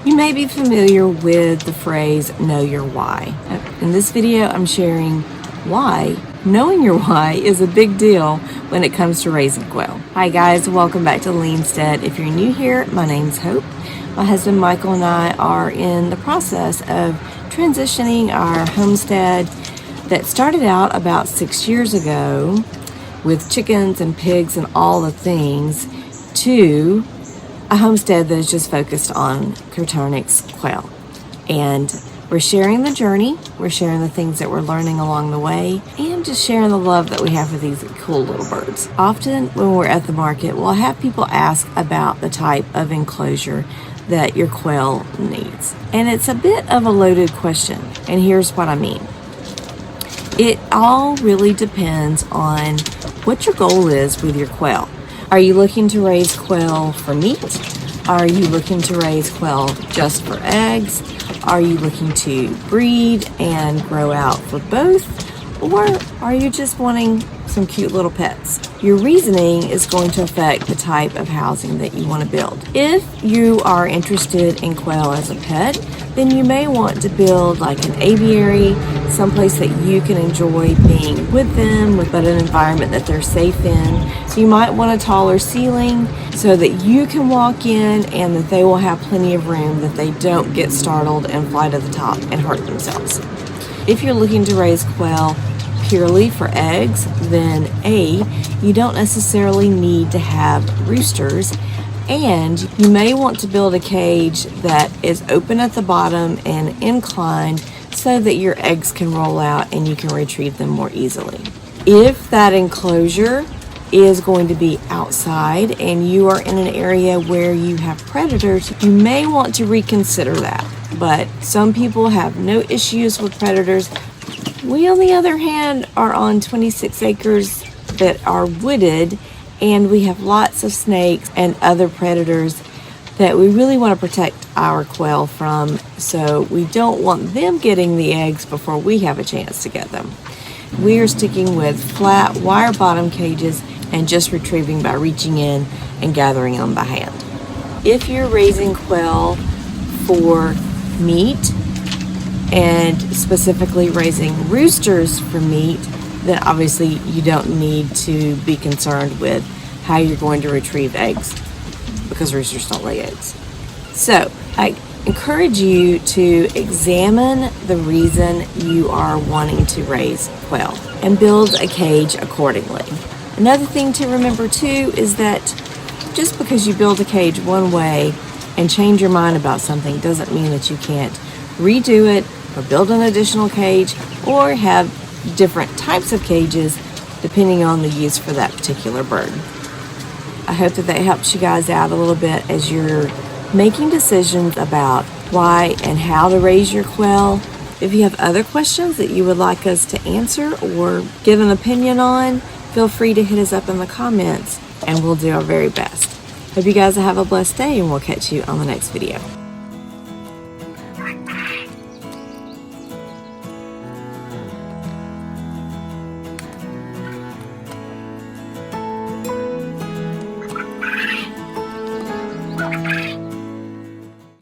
You may be familiar with the phrase, know your why. In this video, I'm sharing why knowing your why is a big deal when it comes to raising quail. Hi guys, welcome back to Leanstead. If you're new here, my name's Hope. My husband Michael and I are in the process of transitioning our homestead that started out about 6 years ago with chickens and pigs and all the things to a homestead that is just focused on Coturnix quail. And we're sharing the journey, we're sharing the things that we're learning along the way, and just sharing the love that we have for these cool little birds. Often when we're at the market, we'll have people ask about the type of enclosure that your quail needs. And it's a bit of a loaded question, and here's what I mean. It all really depends on what your goal is with your quail. Are you looking to raise quail for meat? Are you looking to raise quail just for eggs? Are you looking to breed and grow out for both? Or are you just wanting some cute little pets? Your reasoning is going to affect the type of housing that you want to build. If you are interested in quail as a pet, then you may want to build like an aviary, someplace that you can enjoy being with them, but an environment that they're safe in. So you might want a taller ceiling so that you can walk in and that they will have plenty of room, that they don't get startled and fly to the top and hurt themselves. If you're looking to raise quail purely for eggs, then you don't necessarily need to have roosters, and you may want to build a cage that is open at the bottom and inclined so that your eggs can roll out and you can retrieve them more easily. If that enclosure is going to be outside and you are in an area where you have predators, you may want to reconsider that. But some people have no issues with predators. We, on the other hand, are on 26 acres that are wooded, and we have lots of snakes and other predators that we really want to protect our quail from, so we don't want them getting the eggs before we have a chance to get them. We are sticking with flat wire bottom cages and just retrieving by reaching in and gathering them by hand. If you're raising quail for meat, and specifically raising roosters for meat, then obviously you don't need to be concerned with how you're going to retrieve eggs, because roosters don't lay eggs. So I encourage you to examine the reason you are wanting to raise quail and build a cage accordingly. Another thing to remember too is that just because you build a cage one way and change your mind about something doesn't mean that you can't redo it or build an additional cage or have different types of cages depending on the use for that particular bird. I hope that helps you guys out a little bit as you're making decisions about why and how to raise your quail. If you have other questions that you would like us to answer or give an opinion on, feel free to hit us up in the comments and we'll do our very best. Hope you guys have a blessed day, and we'll catch you on the next video.